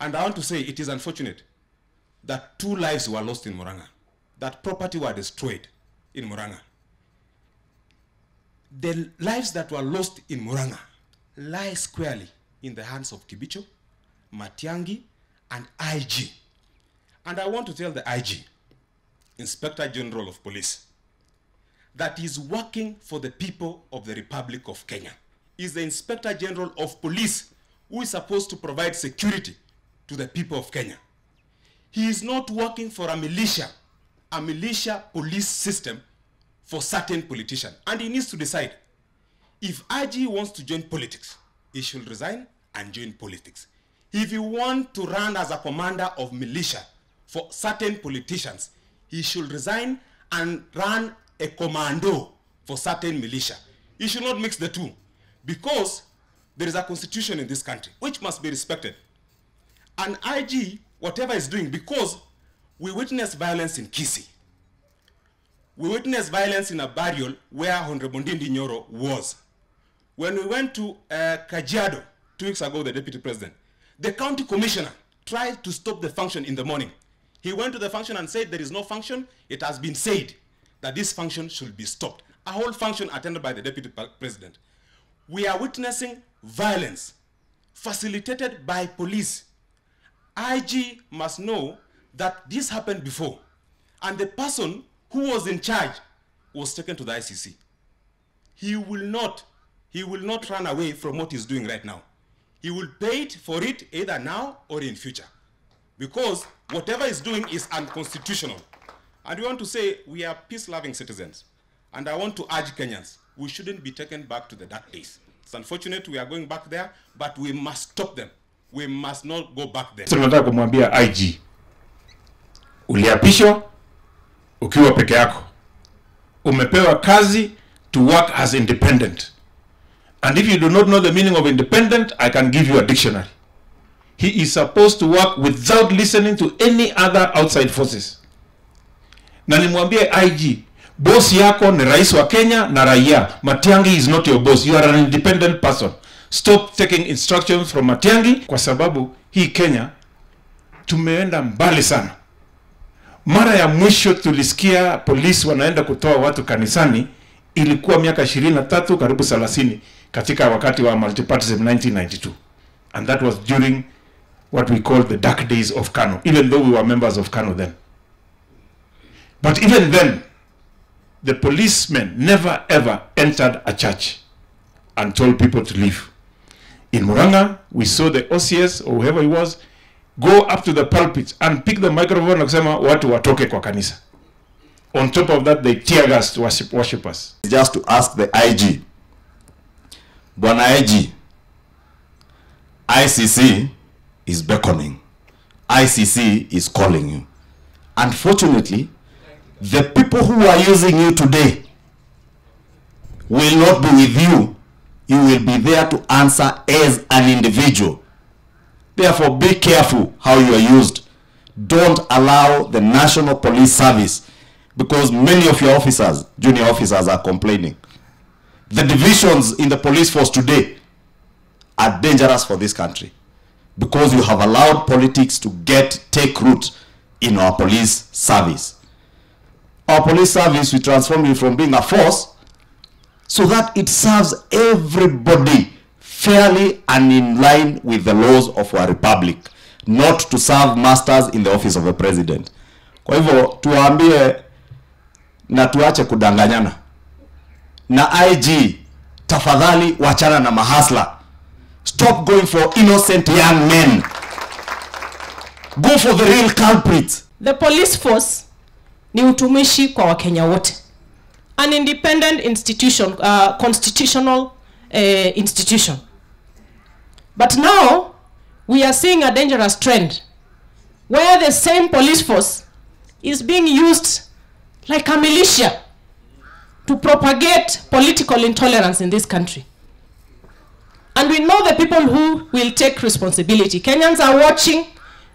And I want to say it is unfortunate that 2 lives were lost in Muranga, that property were destroyed in Muranga. The lives that were lost in Muranga lie squarely in the hands of Kibicho, Matiangi, and IG. And I want to tell the IG, Inspector General of Police, that is working for the people of the Republic of Kenya. Is the Inspector General of Police who is supposed to provide security to the people of Kenya. He is not working for a militia police system for certain politicians. And he needs to decide, if IG wants to join politics, he should resign and join politics. If he wants to run as a commander of militia for certain politicians, he should resign and run a commando for certain militia. He should not mix the two, because there is a constitution in this country which must be respected. And IG, whatever is doing, because we witnessed violence in Kisii. We witnessed violence in a burial where Honorable Ndindi Nyoro was. When we went to Kajiado 2 weeks ago, the Deputy President, the county commissioner tried to stop the function in the morning. He went to the function and said there is no function. It has been said that this function should be stopped. A whole function attended by the Deputy President. We are witnessing violence facilitated by police. IG must know that this happened before, and the person who was in charge was taken to the ICC. He will not run away from what he's doing right now. He will pay for it either now or in future, because whatever he's doing is unconstitutional. And we want to say we are peace-loving citizens. And I want to urge Kenyans, we shouldn't be taken back to the dark days. It's unfortunate we are going back there, but we must stop them. We must not go back there. Tunataka kumwambia IG, uliapishwa ukiwa peke yako. Umepewa kazi to work as independent. And if you do not know the meaning of independent, I can give you a dictionary. He is supposed to work without listening to any other outside forces. Na nimwambie IG, boss yako ni rais wa Kenya na raia. Matiangi is not your boss. You are an independent person. Stop taking instructions from Matiangi, kwa sababu hii Kenya tumeenda mbali sana. Mara ya mwisho tulisikia polisi wanaenda kutoa watu kanisani ilikuwa miaka 23 karibu 30 katika wakati wa multipartyism 1992. And that was during what we call the dark days of KANU, even though we were members of KANU then. But even then, the policemen never ever entered a church and told people to leave. In Muranga, we saw the OCS or whoever he was go up to the pulpit and pick the microphone and say, watu watoke kwa kanisa. On top of that, they tear gassed worshippers. Just to ask the IG, Bwana IG, ICC is beckoning. ICC is calling you. Unfortunately, the people who are using you today will not be with you. You will be there to answer as an individual. Therefore, be careful how you are used. Don't allow the National Police Service, because many of your officers, junior officers, are complaining. The divisions in the police force today are dangerous for this country, because you have allowed politics to take root in our police service. Our police service, we transform it from being a force so that it serves everybody fairly and in line with the laws of our republic, not to serve masters in the office of the president. Kwa hivyo tuwaambie na tuache kudanganyana. Na IG, tafadhali wachana na mahasla. Stop going for innocent young men. Go for the real culprits. The police force ni utumishi kwa Wakenya wote. An independent institution, constitutional institution. But now, we are seeing a dangerous trend where the same police force is being used like a militia to propagate political intolerance in this country. And we know the people who will take responsibility. Kenyans are watching.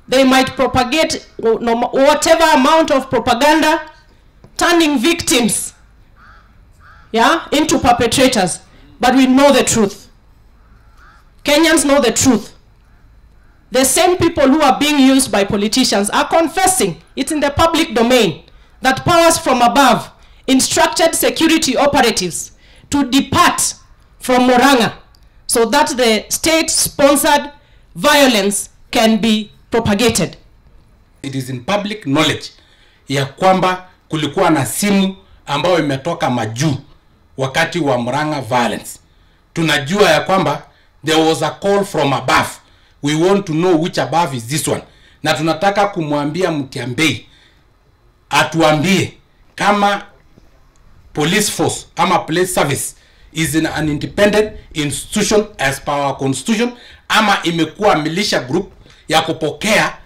They might propagate whatever amount of propaganda, turning victims, into perpetrators. But we know the truth. Kenyans know the truth. the same people who are being used by politicians are confessing, it's in the public domain, that powers from above instructed security operatives to depart from Muranga so that the state-sponsored violence can be propagated. It is in public knowledge ya kwamba kulikuwa na simu ambayo imetoka majuu wakati wa Muranga violence. Tunajua ya kwamba there was a call from above. We want to know which above is this one. Na tunataka kumwambia Mutyambai atuambie kama police force ama police service is in an independent institution as per our constitution, ama imekuwa militia group ya kupokea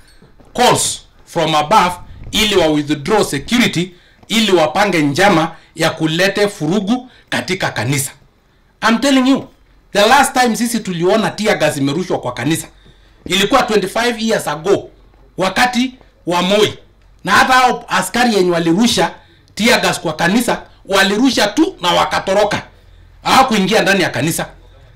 calls from above ili wa withdraw security, ili wapange njama ya kulete furugu katika kanisa. I'm telling you, the last time sisi tuliona tear gas imerushwa kwa kanisa ilikuwa 25 years ago wakati wa Moi, na hata hao askari yenye walirusha tear gas kwa kanisa walirusha tu na wakatoroka, hawakuingia ndani ya kanisa.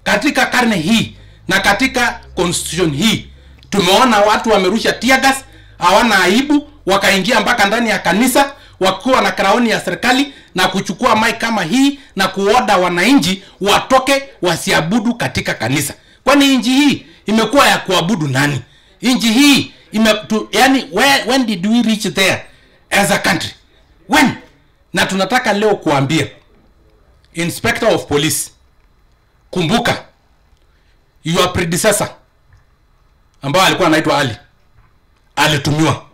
Katika karne hii na katika constitution hii tumeona watu wamerusha tear gas, hawana aibu, wakaingia mpaka ndani ya kanisa wakiwa na kraoni ya serikali na kuchukua mic kama hii na kuoda wananchi watoke wasiabudu katika kanisa. Kwani inji hii imekuwa ya kuabudu nani? Inji hii yani when did we reach there as a country? When? Na tunataka leo kuambia Inspector of Police, kumbuka your predecessor ambao alikuwa anaitwa Ali alitumiwa,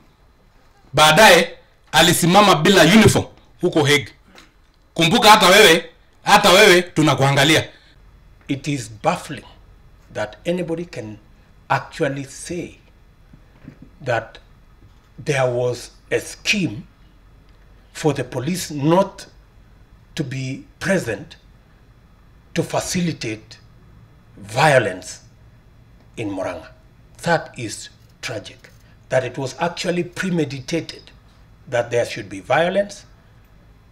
baadaye alisimama bila uniform huko Hague. Kumbuka hata wewe tunakuangalia. It is baffling that anybody can actually say that there was a scheme for the police not to be present to facilitate violence in Muranga. That is tragic. That it was actually premeditated that there should be violence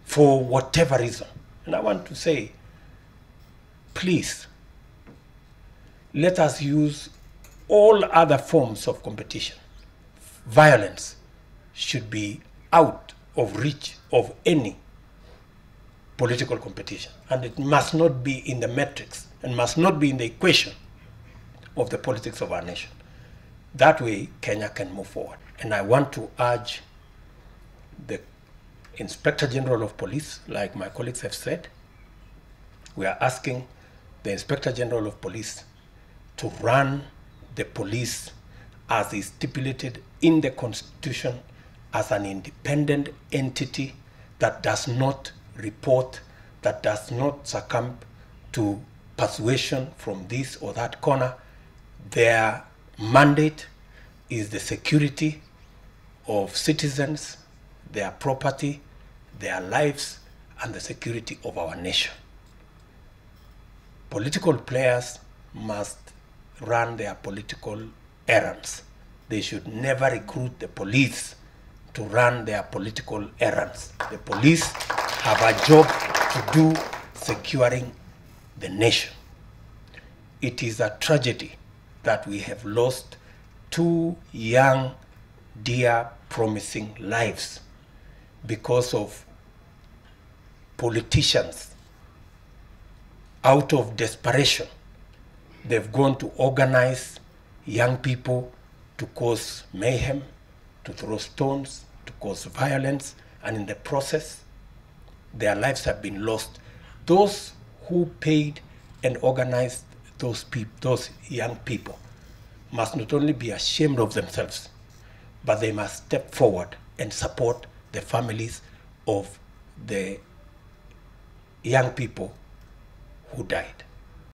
for whatever reason. And I want to say, please, let us use all other forms of competition. Violence should be out of reach of any political competition, and it must not be in the metrics and must not be in the equation of the politics of our nation. That way Kenya can move forward. And I want to urge the Inspector General of Police, like my colleagues have said, we are asking the Inspector General of Police to run the police as is stipulated in the Constitution as an independent entity that does not report, that does not succumb to persuasion from this or that corner. Their mandate is the security of citizens, their property, their lives, and the security of our nation. Political players must run their political errands. They should never recruit the police to run their political errands. The police have a job to do securing the nation. It is a tragedy that we have lost 2 young, dear, promising lives because of politicians. Out of desperation, they've gone to organize young people to cause mayhem, to throw stones, to cause violence, and in the process, their lives have been lost. Those who paid and organized those young people must not only be ashamed of themselves, but they must step forward and support the families of the young people who died.